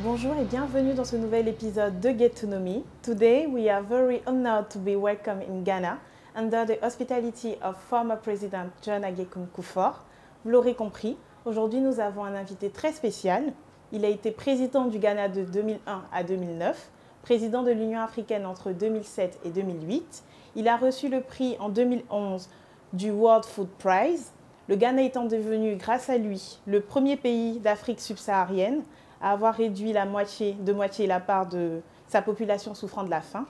Bonjour et bienvenue dans ce nouvel épisode de Get to Know Me. Today we are very honored to be welcome in Ghana under the hospitality of former President John A. Kufuor. Vous l'aurez compris, aujourd'hui nous avons un invité très spécial. Il a été président du Ghana de 2001 à 2009, président de l'Union africaine entre 2007 et 2008. Il a reçu le prix en 2011 du World Food Prize, le Ghana étant devenu grâce à lui le premier pays d'Afrique subsaharienne à avoir réduit de moitié la part de sa population souffrant de la faim.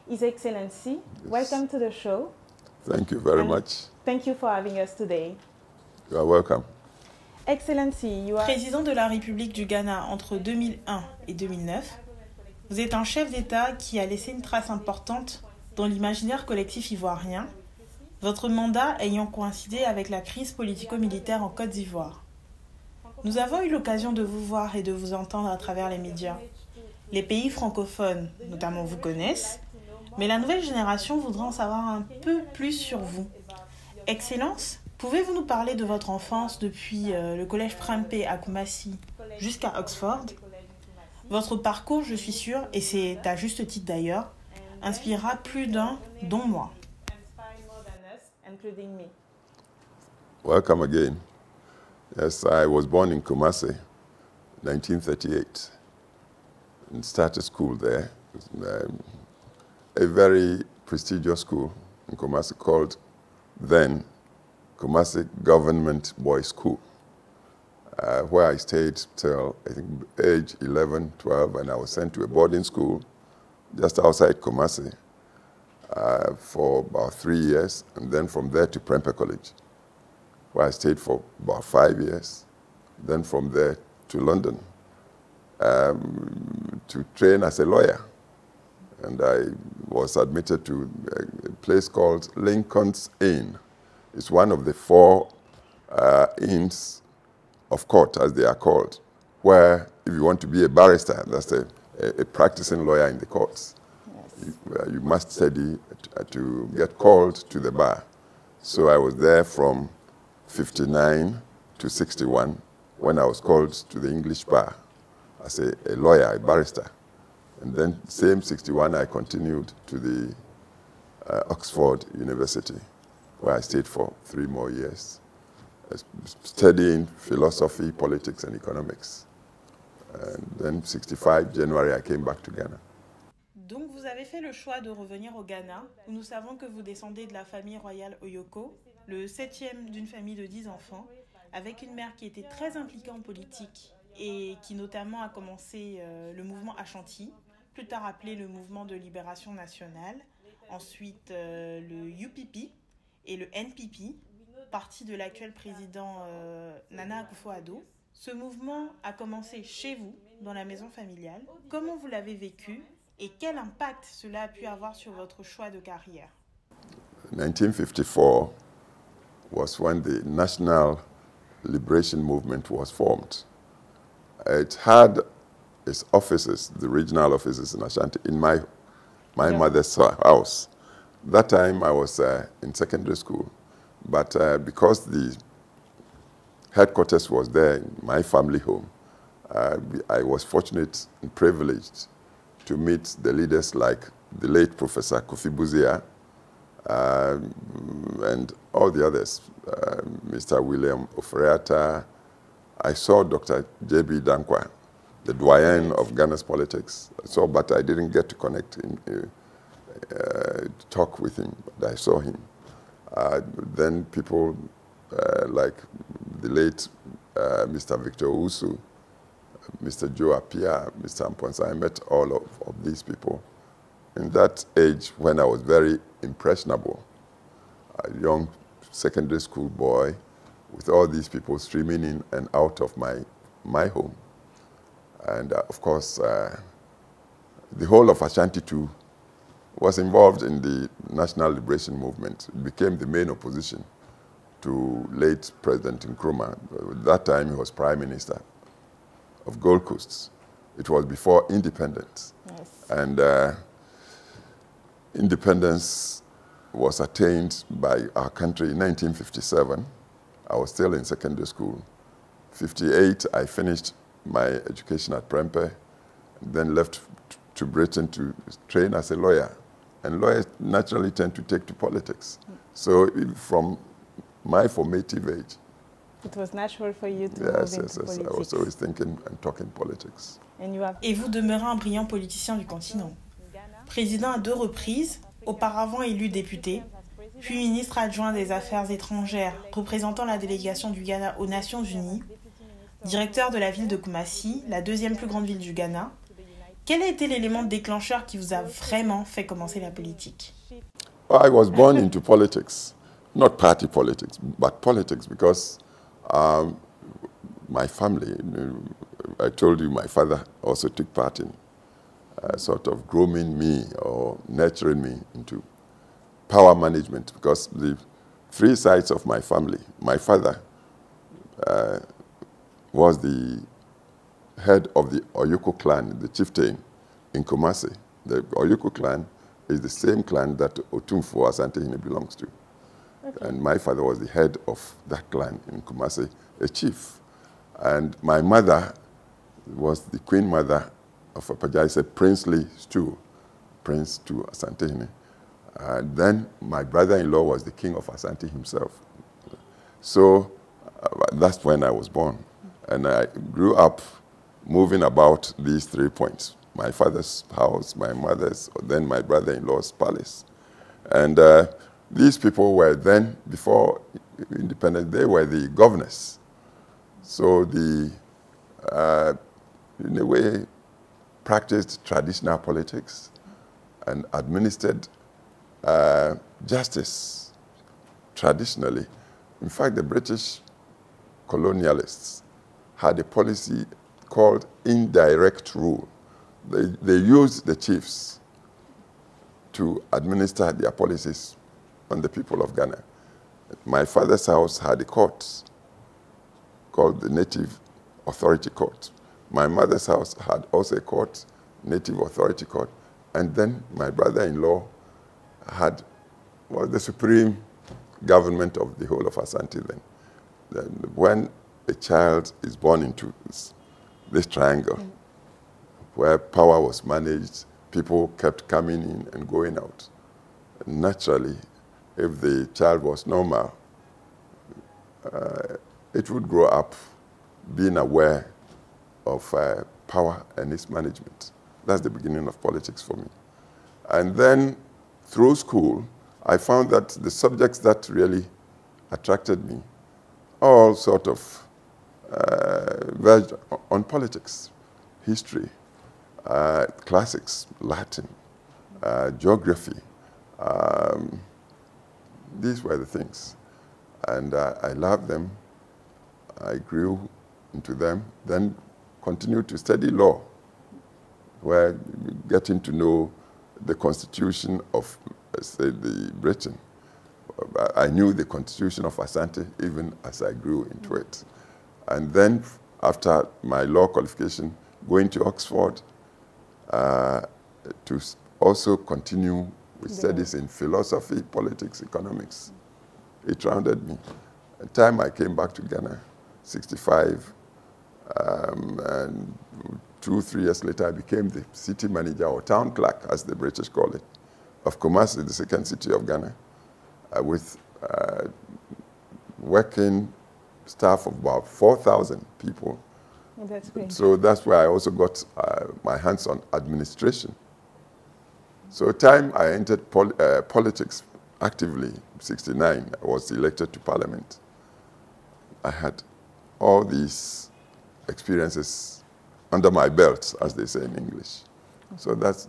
His Excellency, yes. Welcome to the show. Thank you very much. Thank you for having us today. You are welcome. Excellency, you are président de la République du Ghana entre 2001 et 2009. Vous êtes un chef d'État qui a laissé une trace importante dans l'imaginaire collectif ivoirien, votre mandat ayant coïncidé avec la crise politico-militaire en Côte d'Ivoire. Nous avons eu l'occasion de vous voir et de vous entendre à travers les médias. Les pays francophones, notamment, vous connaissent, mais la nouvelle génération voudra en savoir un peu plus sur vous. Excellence, pouvez-vous nous parler de votre enfance depuis le collège Président à Kumasi jusqu'à Oxford? Votre parcours, je suis sûre, et c'est à juste titre d'ailleurs, inspirera plus d'un, dont moi. Welcome again. Yes, I was born in Kumasi, 1938, and started school there. A very prestigious school in Kumasi called then Kumasi Government Boys School, where I stayed till I think age 11, 12, and I was sent to a boarding school just outside Kumasi for about 3 years, and then from there to Prempeh College, where I stayed for about 5 years. Then from there to London to train as a lawyer. And I was admitted to a place called Lincoln's Inn. It's one of the 4 inns of court, as they are called, where if you want to be a barrister, that's a practicing lawyer in the courts, yes. you must study to get called to the bar. So I was there from 59 to 61 when I was called to the English bar as a lawyer, a barrister. And then same 61 I continued to the Oxford University, where I stayed for 3 more years, studying philosophy, politics and economics. And then 65 January I came back to Ghana. Donc vous avez fait le choix de revenir au Ghana, où nous savons que vous descendez de la famille royale Oyoko, le 7e d'une famille de 10 enfants, avec une mère qui était très impliquée en politique et qui notamment a commencé le mouvement Ashanti, plus tard appelé le mouvement de libération nationale, ensuite le UPP et le NPP, parti de l'actuel président Nana Akufo-Addo. Ce mouvement a commencé chez vous, dans la maison familiale. Comment vous l'avez vécu et quel impact cela a pu avoir sur votre choix de carrière? 1954 was when the National Liberation Movement was formed. It had its offices, the regional offices in Ashanti, in my mother's house. That time I was in secondary school, but because the headquarters was there in my family home, I was fortunate and privileged to meet the leaders like the late Professor Kofi and all the others, Mr. William Ofreata. I saw Dr. J.B. Dankwa, the doyen of Ghana's politics. But I didn't get to connect him, talk with him, but I saw him. Then people like the late Mr. Victor Usu, Mr. Joe Apia, Mr. Amponsa. I met all of these people. In that age, when I was very impressionable, a young secondary school boy with all these people streaming in and out of my home. And of course, the whole of Ashanti too was involved in the National Liberation Movement. It became the main opposition to late President Nkrumah. At that time, he was Prime Minister of Gold Coast. It was before independence. Yes. And independence was attained by our country in 1957. I was still in secondary school. 58, I finished my education at Prempeh, then left to Britain to train as a lawyer. And lawyers naturally tend to take to politics. So from my formative age, it was natural for you to move into politics. I was always thinking and talking politics. Et vous demeurez un brillant politicien du continent. Président à 2 reprises, auparavant élu député, puis ministre adjoint des Affaires étrangères, représentant la délégation du Ghana aux Nations Unies, directeur de la ville de Kumasi, la 2e plus grande ville du Ghana. Quel a été l'élément déclencheur qui vous a vraiment fait commencer la politique? I was born into politics, not party politics, but politics, because my family, I told you my father also took part in sort of grooming me or nurturing me into power management, because the 3 sides of my family, my father was the head of the Oyuko clan, the chieftain in Kumasi. The Oyuko clan is the same clan that Otumfuo Asantehene belongs to. Okay. And my father was the head of that clan in Kumasi, a chief. And my mother was the queen mother of a princely stew, Prince to Asantehene. And then my brother-in-law was the king of Asante himself. So that's when I was born. And I grew up moving about these 3 points. My father's house, my mother's, then my brother-in-law's palace. And these people were then, before independence, they were the governors. So the, in a way, practiced traditional politics and administered justice traditionally. In fact, the British colonialists had a policy called indirect rule. They used the chiefs to administer their policies on the people of Ghana. My father's house had a court called the Native Authority Court. My mother's house had also a court, Native Authority Court. And then my brother-in-law had the supreme government of the whole of Asante then. When a child is born into this triangle, where power was managed, people kept coming in and going out. And naturally, if the child was normal, it would grow up being aware of power and its management. That's the beginning of politics for me. And then through school, I found that the subjects that really attracted me all sort of verged on politics, history, classics, Latin, geography. These were the things. And I loved them. I grew into them, then continued to study law, where getting to know the constitution of, say, the Britain. I knew the constitution of Asante even as I grew into it. And then, after my law qualification, going to Oxford to also continue with studies in philosophy, politics, economics. It rounded me. At the time I came back to Ghana, 65, and 2-3 years later I became the city manager or town clerk, as the British call it, of Kumasi, the second city of Ghana, with working staff of about 4,000 people. Oh, that's great. So that's where I also got my hands on administration. So time I entered politics actively, 69, I was elected to parliament. I had all these experiences under my belt, as they say in English. So that's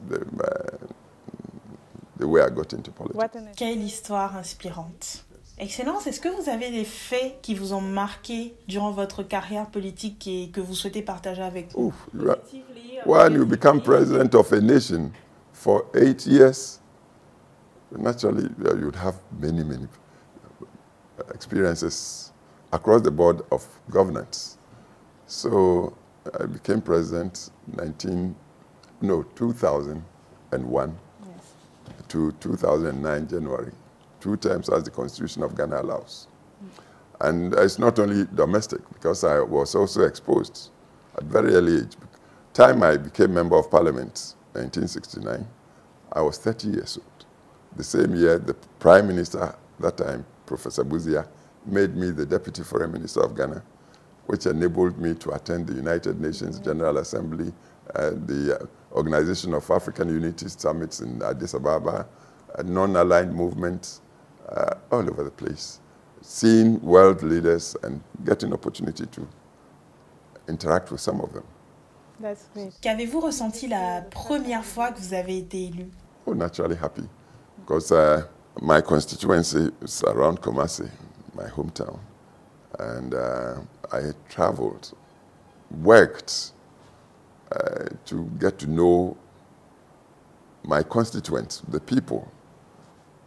the way I got into politics. Quelle histoire inspirante. Yes. Excellence, est-ce que vous avez des faits qui vous ont marqué durant votre carrière politique et que vous souhaitez partager avec nous? When you become president of a nation for 8 years, naturally you'd have many experiences across the board of governance. So I became president 2001 to 2009 January. 2 terms as the Constitution of Ghana allows. And it's not only domestic, because I was also exposed at very early age. Time I became Member of Parliament, 1969, I was 30 years old. The same year, the Prime Minister, that time, Professor Buzia, made me the Deputy Foreign Minister of Ghana, which enabled me to attend the United Nations General Assembly, the Organization of African Unity Summits in Addis Ababa, non-aligned movements, all over the place, seeing world leaders and getting opportunity to interact with some of them. That's great. Qu'avez-vous ressenti la première fois que vous avez été élu? Oh, naturally happy, because my constituency is around Kumasi, my hometown, and I had traveled, worked to get to know my constituents, the people,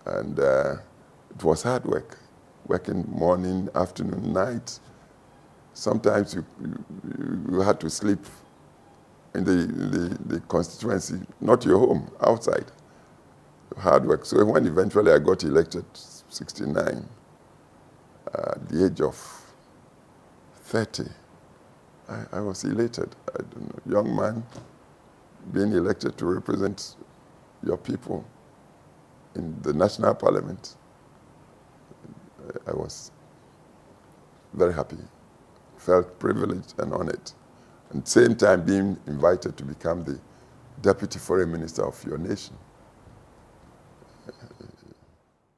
and it was hard work, working morning, afternoon, night. Sometimes you had to sleep in the constituency, not your home, outside. Hard work. So when eventually I got elected, 69, at the age of 30, I was elated. I don't know, young man being elected to represent your people in the national parliament. I was very happy, felt privileged and honored. And at the same time being invited to become the Deputy Foreign Minister of your nation.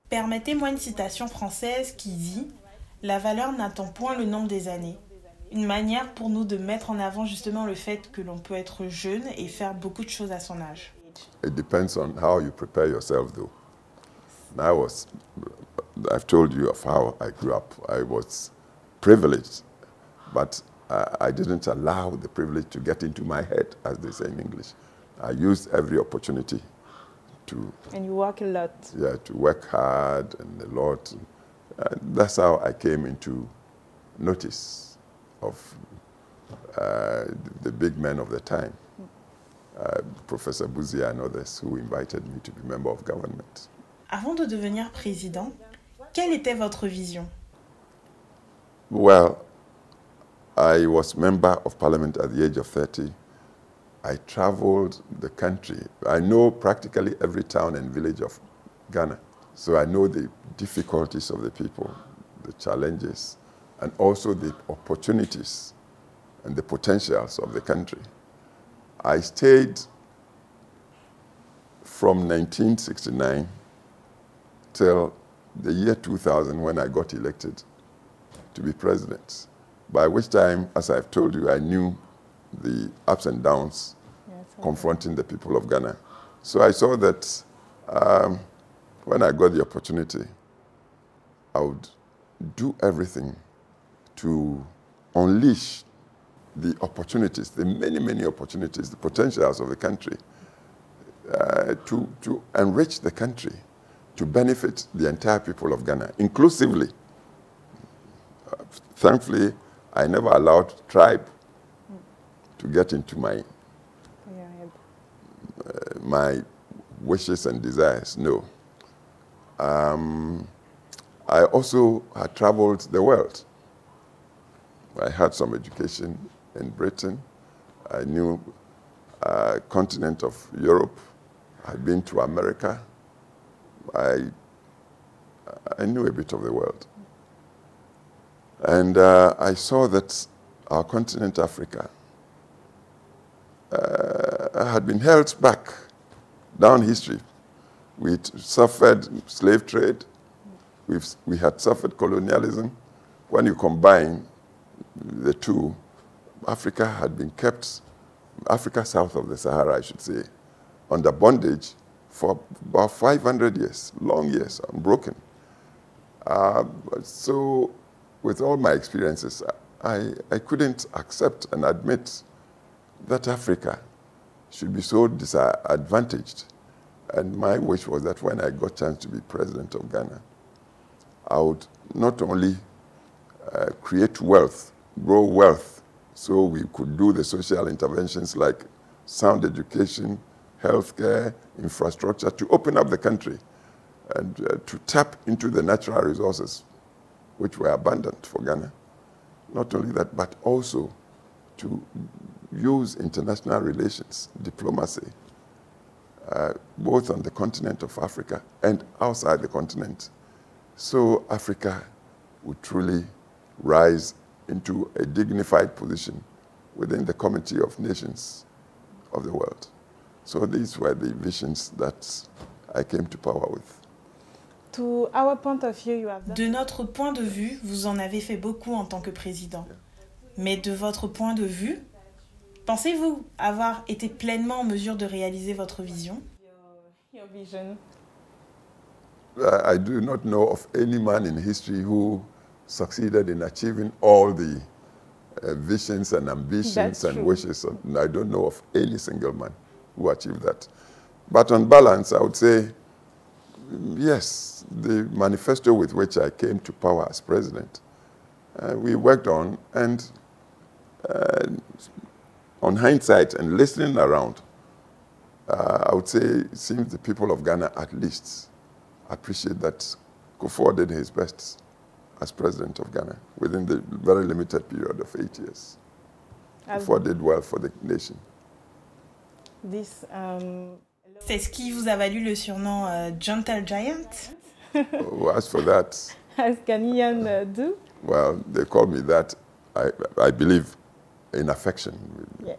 Permettez-moi une citation française qui dit « La valeur n'attend point le nombre des années ». Une manière pour nous de mettre en avant justement le fait que l'on peut être jeune et faire beaucoup de choses à son âge. It depends on how you prepare yourself though. I've told you of how I grew up. I was privileged, but I didn't allow the privilege to get into my head, as they say in English. I used every opportunity to... And you work a lot. Yeah, to work hard and a lot. That's how I came into notice of the big men of the time, Professor Buzia and others who invited me to be member of government. Avant de devenir président, quelle était votre vision? Well, I was member of parliament at the age of 30. I traveled the country. I know practically every town and village of Ghana. So I know the difficulties of the people, the challenges, and also the opportunities and the potentials of the country. I stayed from 1969 till the year 2000 when I got elected to be president, by which time, as I've told you, I knew the ups and downs confronting the people of Ghana. So I saw that when I got the opportunity, I would do everything to unleash the opportunities, the many opportunities, the potentials of the country, to enrich the country, to benefit the entire people of Ghana, inclusively. Thankfully, I never allowed tribe to get into my my wishes and desires, no. I also had traveled the world. I had some education in Britain. I knew continent of Europe. I'd been to America. I knew a bit of the world. And I saw that our continent, Africa, had been held back down history. We suffered slave trade. We had suffered colonialism. When you combine the two, Africa had been kept, Africa south of the Sahara, I should say, under bondage for about 500 years, long years, unbroken. So with all my experiences, I couldn't accept and admit that Africa should be so disadvantaged. And my wish was that when I got a chance to be president of Ghana, I would not only create wealth, grow wealth, so we could do the social interventions like sound education, healthcare, infrastructure, to open up the country and to tap into the natural resources which were abundant for Ghana. Not only that, but also to use international relations, diplomacy, both on the continent of Africa and outside the continent, so Africa would truly rise into a dignified position within the Community of Nations of the world. So these were the visions that I came to power with. To our point of view, you have done... De notre point de vue, vous en avez fait beaucoup en tant que président. Mais de votre point de vue, pensez-vous avoir été pleinement en mesure de réaliser votre vision? Your vision. I do not know of any man in history who succeeded in achieving all the visions and ambitions and wishes. And I don't know of any single man who achieved that. But on balance, I would say, yes, the manifesto with which I came to power as president, we worked on, and on hindsight and listening around, I would say it seems the people of Ghana at least appreciate that Kufuor did his best as president of Ghana within the very limited period of 8 years. Kufuor did well for the nation. C'est ce qui vous a valu le surnom Gentle Giant? Oh, as for that, as Ghanaians do? Well, they call me that, I believe, in affection. Yes.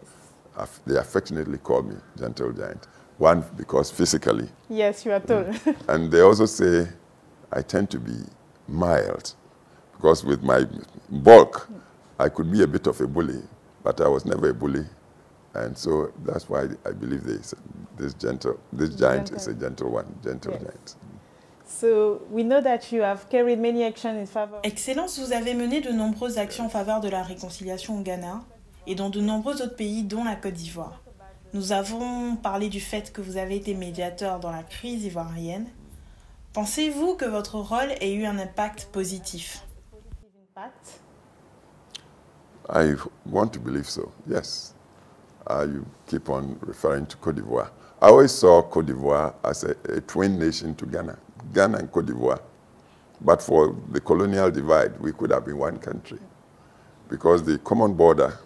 They affectionately call me Gentle Giant. One, because physically. Yes, you are tall. And they also say I tend to be mild, because with my bulk, I could be a bit of a bully, but I was never a bully. And so that's why I believe this giant is a gentle one, gentle giant. So we know that you have carried many actions in favor. Excellence, vous avez mené de nombreuses actions en faveur de la réconciliation au Ghana et dans de nombreux autres pays, dont la Côte d'Ivoire. Nous avons parlé du fait que vous avez été médiateur dans la crise ivoirienne. Pensez-vous que votre rôle ait eu un impact positif? I want to believe so, yes. You keep on referring to Côte d'Ivoire. I always saw Côte d'Ivoire as a twin nation to Ghana, Ghana and Côte d'Ivoire. But for the colonial divide, we could have been one country, because the common border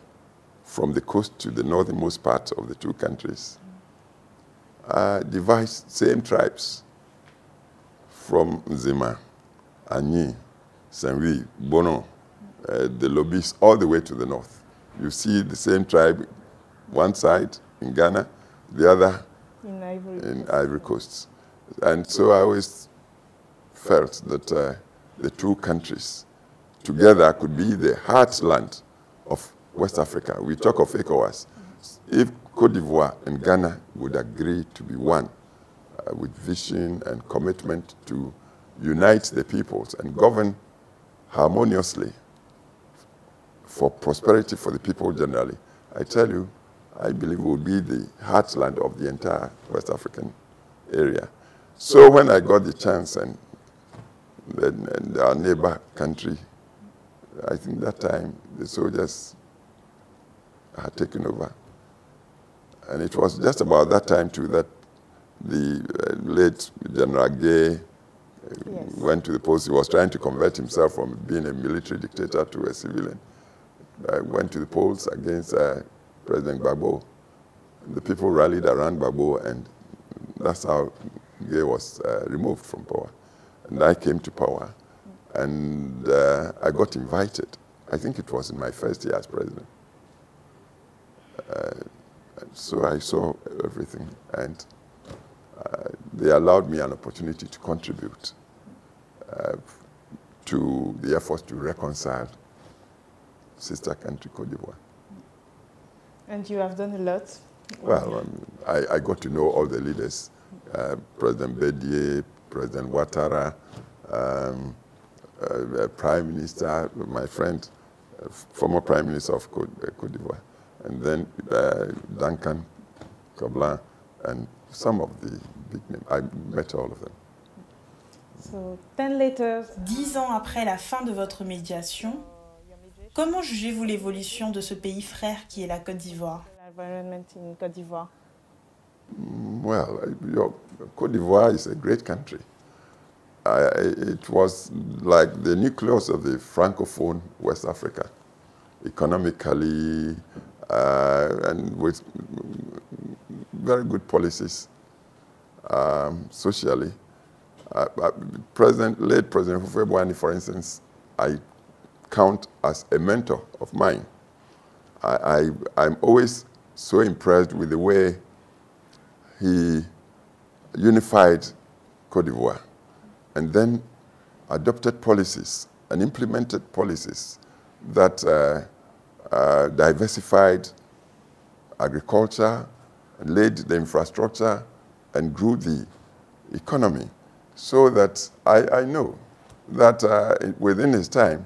from the coast to the northernmost part of the two countries divides same tribes from Nzima, Anyi, Saint-Louis, Bono, the Lobis, all the way to the north. You see the same tribe, one side in Ghana, the other in Ivory Coast. And so I always felt that the two countries together could be the heartland of West Africa. We talk of ECOWAS. If Côte d'Ivoire and Ghana would agree to be one with vision and commitment to unite the peoples and govern harmoniously for prosperity for the people generally, I tell you, I believe it would be the heartland of the entire West African area. So when I got the chance, and our neighbor country, I think that time the soldiers had taken over. And it was just about that time too that the late General Gay went to the post. He was trying to convert himself from being a military dictator to a civilian. Went to the polls against President Gbagbo. The people rallied around Gbagbo, and that's how Gay was removed from power. And I came to power, and I got invited. I think it was in my first year as president. So I saw everything, and they allowed me an opportunity to contribute to the efforts to reconcile sister country Côte d'Ivoire. And you have done a lot. Well, I got to know all the leaders, President Bédié, President Ouattara, Prime Minister, my friend, former Prime Minister of Côte d'Ivoire, and then Duncan Kablan, and some of the big names. I met all of them. So, 10 later. 10 ans après la fin de votre médiation, comment jugez-vous l'évolution de ce pays frère qui est la Côte d'Ivoire? Well, Côte d'Ivoire is a great country. It was like the nucleus of the Francophone West Africa, economically and with very good policies, socially. Late President Kufuor.By, for instance, I count as a mentor of mine. I'm always so impressed with the way he unified Côte d'Ivoire and then adopted policies and implemented policies that diversified agriculture, and laid the infrastructure, and grew the economy. So that I know that within his time,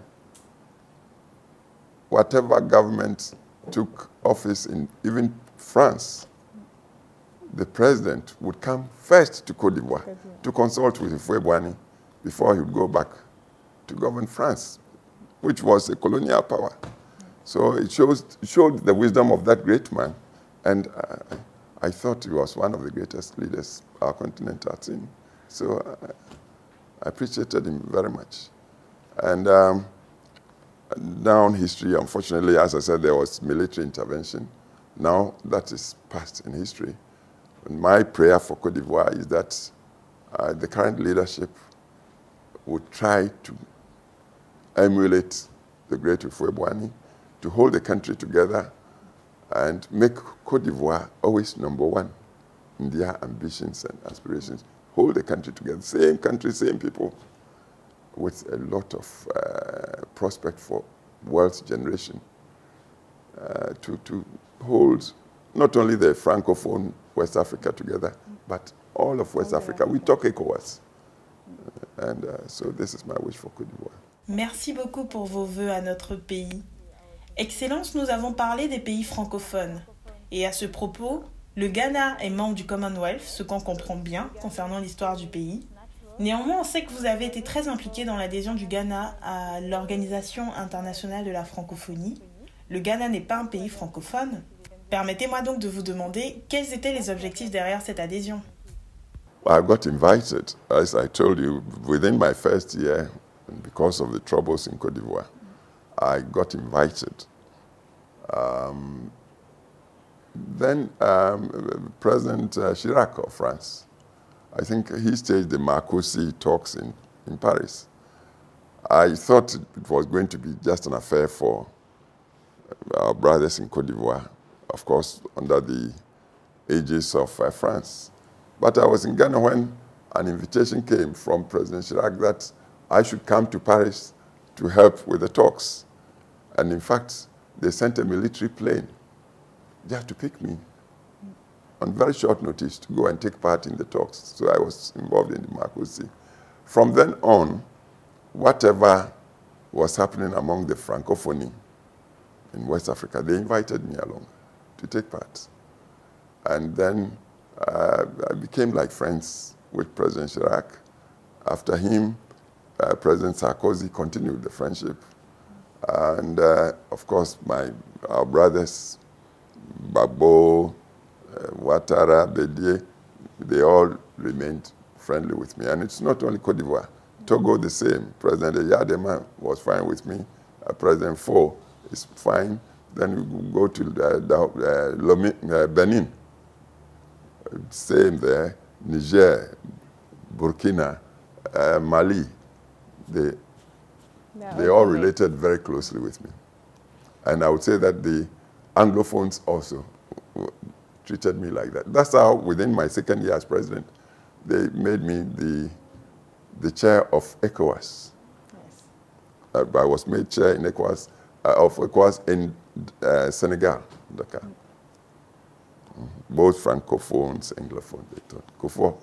whatever government took office in even France, the president would come first to Côte d'Ivoire to consult with Kufuor.By before he would go back to govern France, which was a colonial power. So it showed the wisdom of that great man, and I thought he was one of the greatest leaders our continent had seen. So I appreciated him very much. And down history, unfortunately, as I said, there was military intervention. Now that is past in history. And my prayer for Côte d'Ivoire is that the current leadership would try to emulate the great Kufuor.By, to hold the country together and make Côte d'Ivoire always #1 in their ambitions and aspirations. Hold the country together, same country, same people, with a lot of prospect for wealth generation, to hold not only the Francophone West Africa together, but all of West Africa. We talk ECOWAS. And so this is my wish for Côte d'Ivoire. Merci beaucoup pour vos vœux à notre pays. Excellence, nous avons parlé des pays francophones. Et à ce propos, le Ghana est membre du Commonwealth, ce qu'on comprend bien concernant l'histoire du pays. Néanmoins, on sait que vous avez été très impliqué dans l'adhésion du Ghana à l'Organisation internationale de la francophonie. Le Ghana n'est pas un pays francophone. Permettez-moi donc de vous demander quels étaient les objectifs derrière cette adhésion. I got invited, as I told you, within my first year, because of the troubles in Côte d'Ivoire. I got invited. Then President Chirac of France, I think he staged the Marcoussis talks in Paris. I thought it was going to be just an affair for our brothers in Côte d'Ivoire, of course, under the aegis of France. But I was in Ghana when an invitation came from President Chirac that I should come to Paris to help with the talks. And in fact, they sent a military plane just to pick me on very short notice to go and take part in the talks. So I was involved in the Marcoussis. From then on, whatever was happening among the Francophonie in West Africa, they invited me along to take part. And then I became like friends with President Chirac. After him, President Sarkozy continued the friendship. And of course, our brothers, Babo, Ouattara, Bédié, they all remained friendly with me. And it's not only Côte d'Ivoire. Togo the same. President Yadema was fine with me. President Faure is fine. Then we go to Benin. Same there. Niger, Burkina, Mali. They all related very closely with me. And I would say that the Anglophones also treated me like that. That's how, within my second year as president, they made me the chair of ECOWAS. Yes. I was made chair in ECOWAS, of ECOWAS in Senegal, Dakar. Both Francophones, Anglophones, they thought. Kufuor.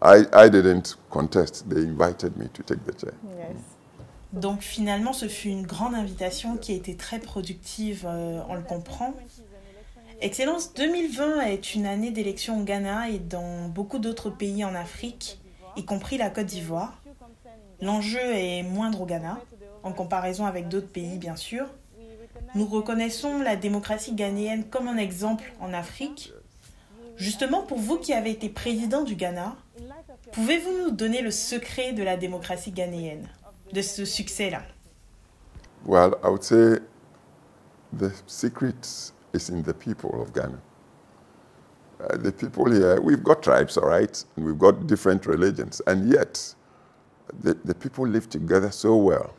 I didn't contest. They invited me to take the chair. Yes. Donc finalement, ce fut une grande invitation qui a été très productive, on le comprend. Excellence, 2020 est une année d'élections au Ghana et dans beaucoup d'autres pays en Afrique, y compris la Côte d'Ivoire. L'enjeu est moindre au Ghana, en comparaison avec d'autres pays bien sûr. Nous reconnaissons la démocratie ghanéenne comme un exemple en Afrique. Justement, pour vous qui avez été président du Ghana, pouvez-vous nous donner le secret de la démocratie ghanéenne, de ce succès-là? Well, I would say the secret is in the people of Ghana. The people here, we've got tribes, all right, and we've got different religions, and yet the people live together so well.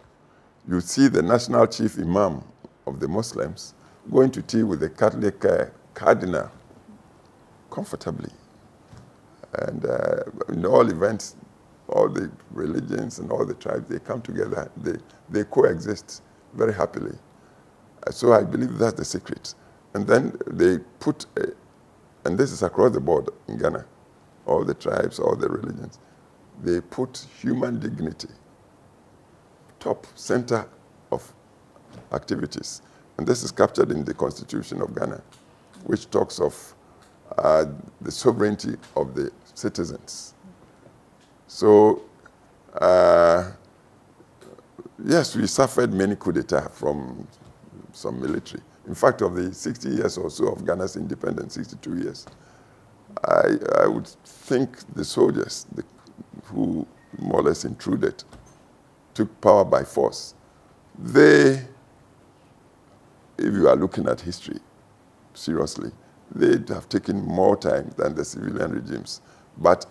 You see the national chief imam of the Muslims going to tea with the Catholic cardinal comfortably. And in all events, all the religions and all the tribes, they come together, they coexist very happily. So I believe that's the secret. And then they put, and this is across the board in Ghana, all the tribes, all the religions, they put human dignity top center of activities. And this is captured in the Constitution of Ghana, which talks of the sovereignty of the citizens. So, yes, we suffered many coups d'etat from some military. In fact, of the 60 years or so of Ghana's independence, 62 years, I would think the soldiers who more or less intruded, took power by force. They, if you are looking at history seriously, they'd have taken more time than the civilian regimes. But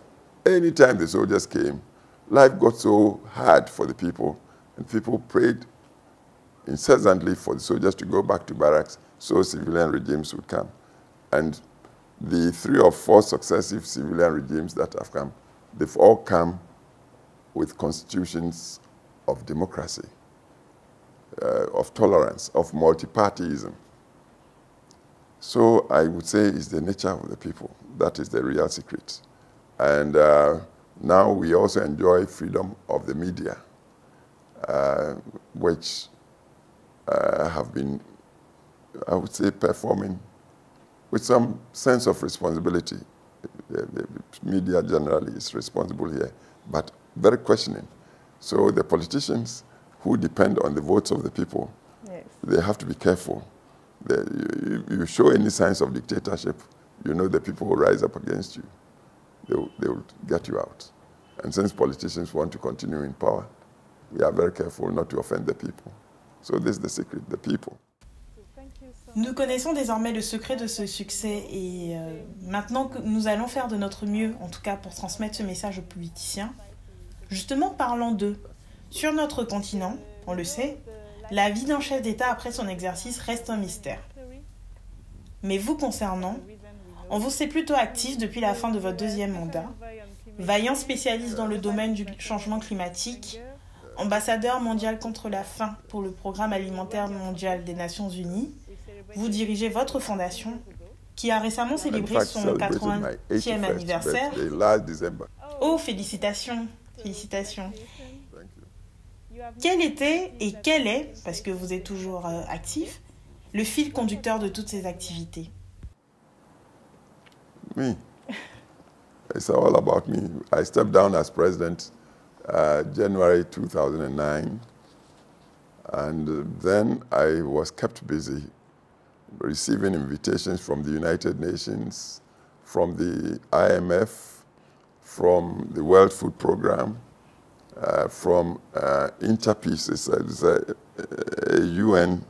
any time the soldiers came, life got so hard for the people, and people prayed incessantly for the soldiers to go back to barracks so civilian regimes would come. And the 3 or 4 successive civilian regimes that have come, they've all come with constitutions of democracy, of tolerance, of multipartyism. So I would say it's the nature of the people. That is the real secret. And now we also enjoy freedom of the media, which have been, I would say, performing with some sense of responsibility. The media generally is responsible here, but very questioning. So the politicians who depend on the votes of the people, yes, they have to be careful. You show any signs of dictatorship, you know the people will rise up against you. They will get you out. And since politicians want to continue in power, we are very careful not to offend the people. So this is the secret, the people. Nous connaissons désormais le secret de ce succès et maintenant que nous allons faire de notre mieux, en tout cas pour transmettre ce message aux politiciens. Justement, parlons d'eux. Sur notre continent, on le sait, la vie d'un chef d'État après son exercice reste un mystère. Mais vous concernant, on vous sait plutôt actif depuis la fin de votre 2e mandat, vaillant spécialiste dans le domaine du changement climatique, ambassadeur mondial contre la faim pour le Programme alimentaire mondial des Nations Unies. Vous dirigez votre fondation qui a récemment célébré son 80e anniversaire. Oh, félicitations, félicitations. Quel était et quel est, parce que vous êtes toujours actif, le fil conducteur de toutes ces activités? Me. It's all about me. I stepped down as president January 2009, and then I was kept busy receiving invitations from the United Nations, from the IMF, from the World Food Programme, from Interpeace, it's a UN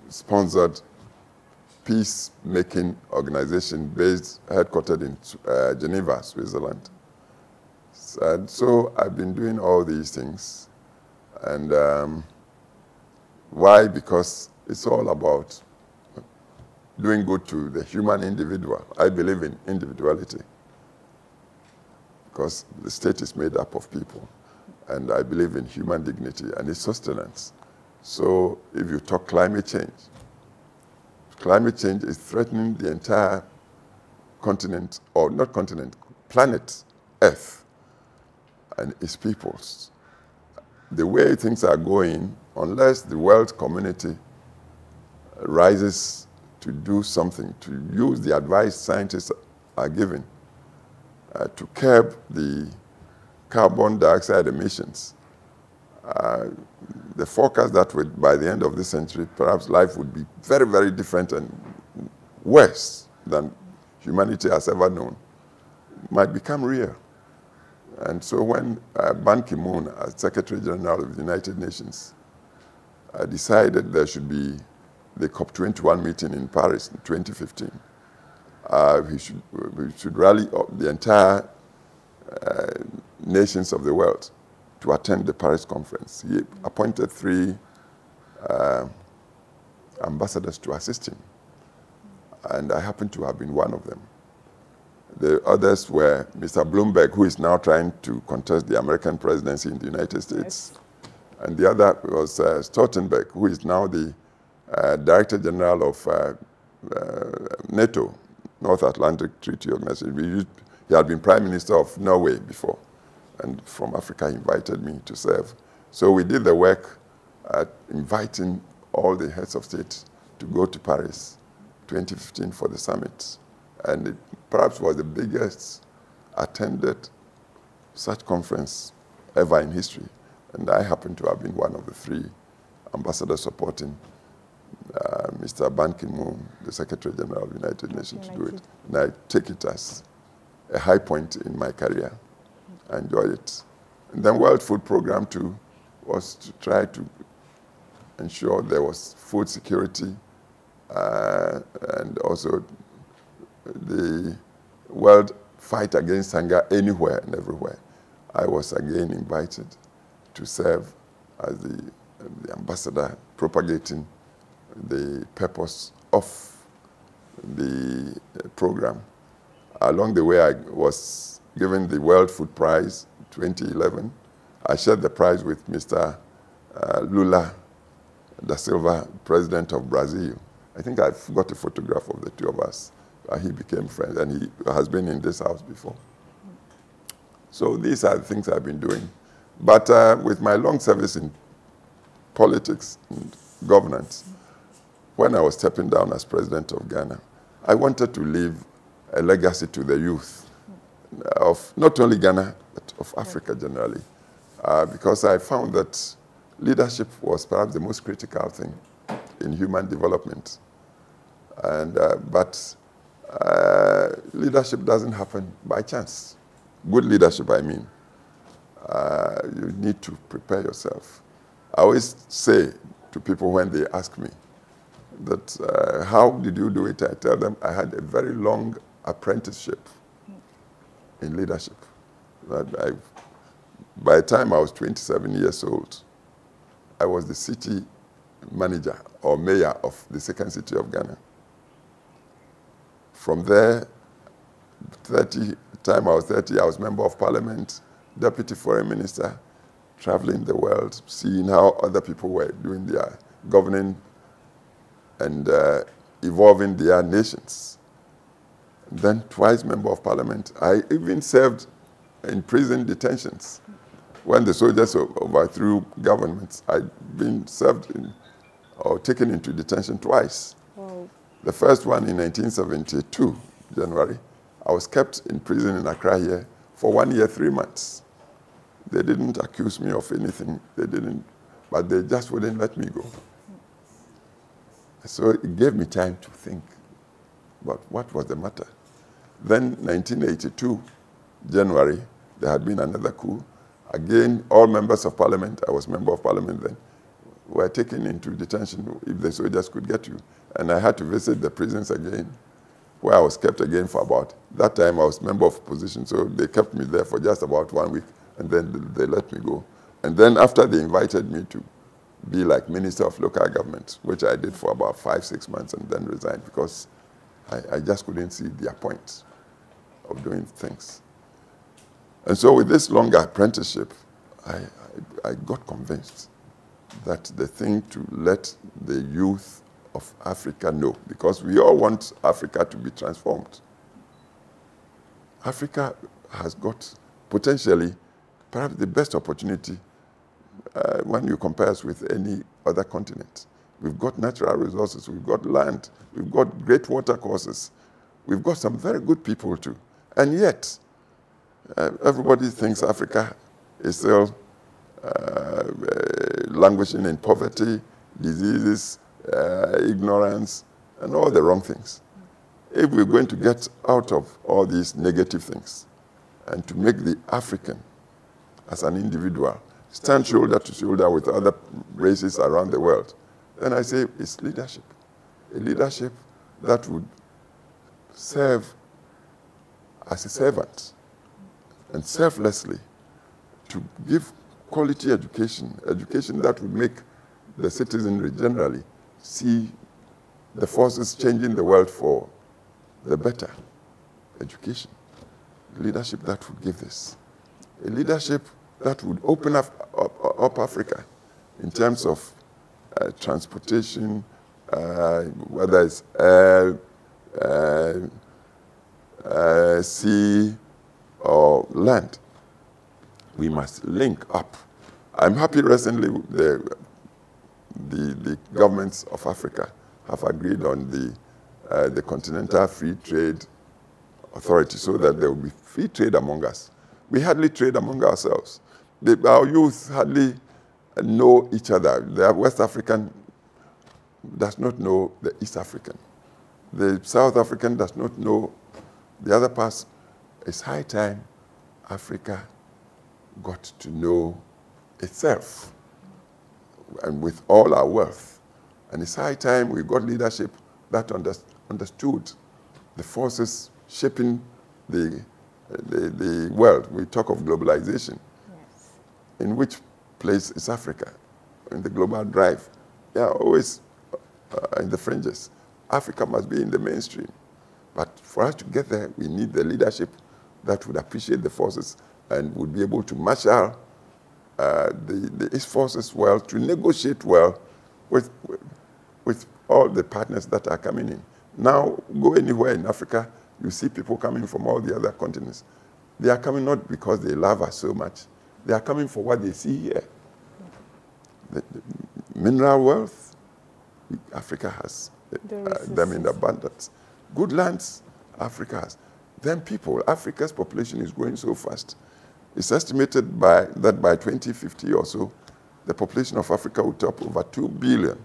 sponsored peacemaking organization headquartered in Geneva, Switzerland. And so I've been doing all these things. And why? Because it's all about doing good to the human individual. I believe in individuality because the state is made up of people. And I believe in human dignity and its sustenance. So if you talk climate change is threatening the entire continent, or not continent, planet Earth. and its peoples. The way things are going, unless the world community rises to do something, to use the advice scientists are giving to curb the carbon dioxide emissions, the forecast that by the end of this century, perhaps life would be very, very different and worse than humanity has ever known, might become real. And so when Ban Ki-moon, as Secretary General of the United Nations, decided there should be the COP21 meeting in Paris in 2015, we should rally the entire nations of the world to attend the Paris conference. He appointed 3 ambassadors to assist him, and I happen to have been one of them. The others were Mr. Bloomberg, who is now trying to contest the American presidency in the United States, and the other was Stoltenberg, who is now the Director General of NATO, North Atlantic Treaty Organization. He had been Prime Minister of Norway before, and from Africa he invited me to serve. So we did the work inviting all the heads of state to go to Paris 2015 for the summit. And it perhaps was the biggest attended such conference ever in history. And I happen to have been one of the 3 ambassadors supporting Mr. Ban Ki-moon, the Secretary General of the United Nations, to do it. And I take it as a high point in my career. I enjoyed it. And then World Food Program too was to try to ensure there was food security and also the world fight against hunger anywhere and everywhere. I was again invited to serve as the ambassador propagating the purpose of the program. Along the way, I was given the World Food Prize 2011. I shared the prize with Mr. Lula da Silva, President of Brazil. I think I've got a photograph of the 2 of us. He became friends, and he has been in this house before. So these are the things I've been doing. But with my long service in politics and governance, when I was stepping down as President of Ghana, I wanted to leave a legacy to the youth of not only Ghana, but of Africa generally, because I found that leadership was perhaps the most critical thing in human development. And, but leadership doesn't happen by chance. Good leadership, I mean. You need to prepare yourself. I always say to people when they ask me that, how did you do it? I tell them I had a very long apprenticeship in leadership. By the time I was 27 years old, I was the city manager or mayor of the second city of Ghana. From there, time I was 30, I was member of parliament, deputy foreign minister, traveling the world, seeing how other people were doing their governing and evolving their nations. And then twice member of parliament. I even served in prison detentions. When the soldiers overthrew governments, I'd been served in, or taken into detention twice. Wow. The first one in 1972, January. I was kept in prison in Accra here for 1 year, 3 months. They didn't accuse me of anything. They didn't, but they just wouldn't let me go. So it gave me time to think about what was the matter. Then 1982, January, there had been another coup. Again, all members of parliament, I was member of parliament then, were taken into detention if the soldiers could get you. And I had to visit the prisons again, where I was kept again for about, that time I was member of opposition, so they kept me there for just about 1 week, and then they let me go. And then after they invited me to be like Minister of Local Government, which I did for about 5, 6 months and then resigned because I just couldn't see the point of doing things. And so with this longer apprenticeship, I got convinced that the thing to let the youth of Africa know, because we all want Africa to be transformed. Africa has got potentially perhaps the best opportunity when you compare us with any other continent. We've got natural resources, we've got land, we've got great water courses, we've got some very good people too. And yet, everybody thinks Africa is still languishing in poverty, diseases, ignorance, and all the wrong things. If we're going to get out of all these negative things and to make the African as an individual stand shoulder to shoulder with other races around the world, then I say it's leadership. A leadership that would serve as a servant and selflessly to give quality education, education that would make the citizenry generally see the forces changing the world for the better. Education. Leadership that would give this. A leadership that would open up Africa in terms of transportation, whether it's air, sea, or land. We must link up. I'm happy recently the governments of Africa have agreed on the Continental Free Trade Authority so that there will be free trade among us. We hardly trade among ourselves. Our youth hardly know each other. The West African does not know the East African. The South African does not know the other parts. It's high time Africa got to know itself, and with all our wealth. And it's high time we got leadership that understood the forces shaping the world. We talk of globalization. Yes. In which place is Africa? In the global drive. Yeah, always in the fringes. Africa must be in the mainstream. But for us to get there, we need the leadership that would appreciate the forces and would be able to marshal the East forces well, to negotiate well with all the partners that are coming in. Now, go anywhere in Africa, you see people coming from all the other continents. They are coming not because they love us so much. They are coming for what they see here. The mineral wealth, Africa has them in abundance. Good lands, Africa has. Then people, Africa's population is growing so fast. It's estimated that by 2050 or so, the population of Africa will top over 2 billion,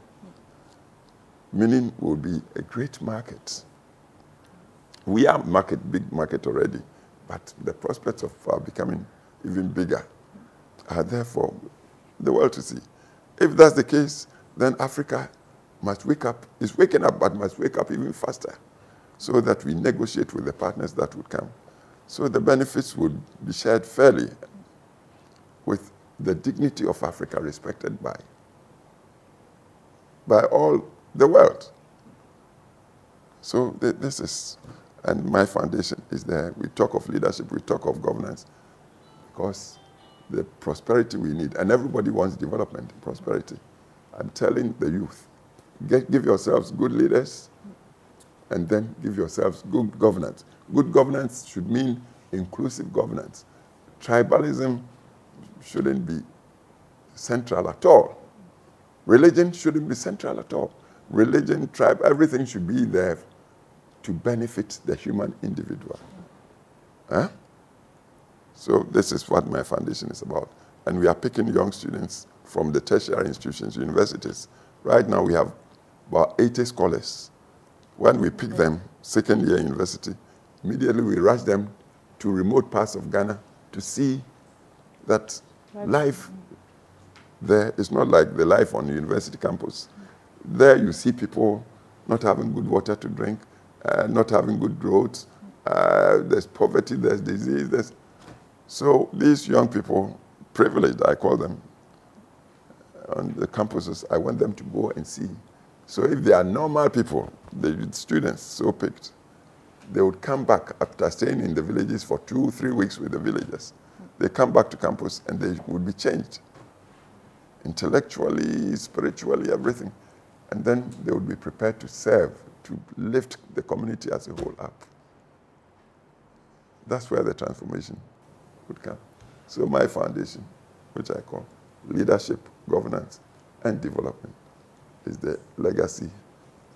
meaning it will be a great market. We are big market already, but the prospects of becoming even bigger are there for the world to see. If that's the case, then Africa must wake up, is waking up, but must wake up even faster so that we negotiate with the partners that would come. So the benefits would be shared fairly with the dignity of Africa respected by all the world. So this is, and my foundation is there. We talk of leadership, we talk of governance, because the prosperity we need, and everybody wants development, prosperity. I'm telling the youth, give yourselves good leaders, and then give yourselves good governance. Good governance should mean inclusive governance. Tribalism shouldn't be central at all. Religion shouldn't be central at all. Religion, tribe, everything should be there to benefit the human individual. Huh? So this is what my foundation is about. And we are picking young students from the tertiary institutions, universities. Right now we have about 80 scholars. When we pick them, second year university, immediately we rush them to remote parts of Ghana to see that life there is not like the life on the university campus. There you see people not having good water to drink, not having good roads, there's poverty, there's disease. So these young people, privileged I call them, on the campuses, I want them to go and see. So if they are normal people, the students so picked, they would come back after staying in the villages for 2-3 weeks with the villagers. They come back to campus and they would be changed. Intellectually, spiritually, everything. And then they would be prepared to serve, to lift the community as a whole up. That's where the transformation would come. So my foundation, which I call Leadership, Governance, and Development, is the legacy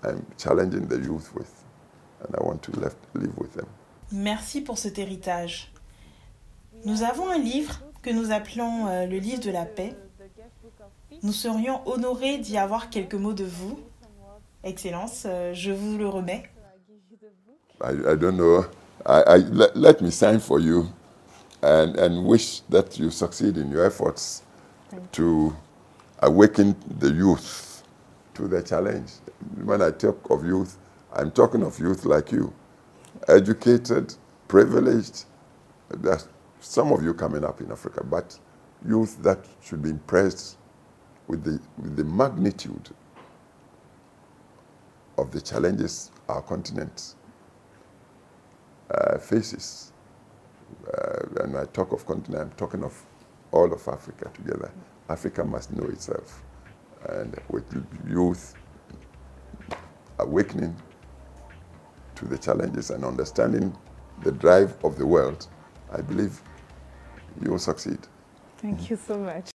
I'm challenging the youth with, and I want to live with them. Merci pour cet héritage. Nous avons un livre que nous appelons le livre de la paix. Nous serions honorés d'y avoir quelques mots de vous. Excellence, je vous le remets. I don't know. Let me sign for you and wish that you succeed in your efforts to awaken the youth to the challenge. When I talk of youth, I'm talking of youth like you, educated, privileged. There's some of you coming up in Africa, but youth that should be impressed with the magnitude of the challenges our continent faces. When I talk of continent, I'm talking of all of Africa together. Africa must know itself. And with youth awakening to the challenges and understanding the drive of the world, I believe you will succeed. Thank you so much.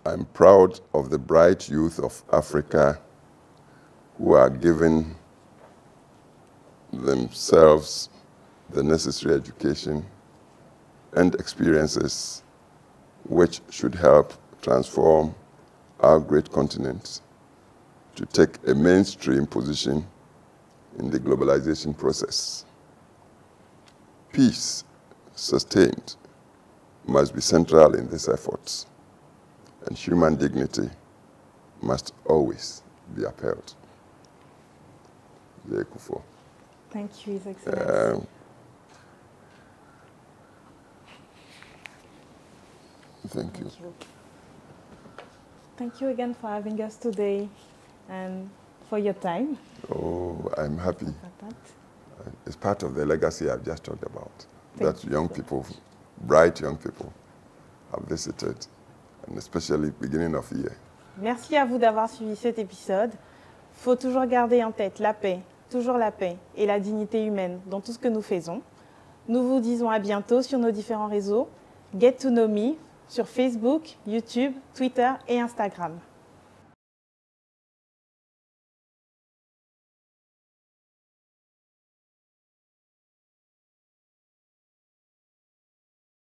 I'm proud of the bright youth of Africa who are giving themselves the necessary education and experiences which should help transform our great continent to take a mainstream position in the globalization process. Peace sustained must be central in these efforts, and human dignity must always be upheld. Kufuor. Thank you, His Excellency. Thank you. Thank you again for having us today and for your time. Oh, I'm happy. It's part of the legacy I've just talked about. That young people, bright young people, have visited, and especially beginning of the year. Merci à vous d'avoir suivi cet épisode. Faut toujours garder en tête la paix, toujours la paix et la dignité humaine dans tout ce que nous faisons. Nous vous disons à bientôt sur nos différents réseaux. Get to know me sur Facebook, YouTube, Twitter et Instagram.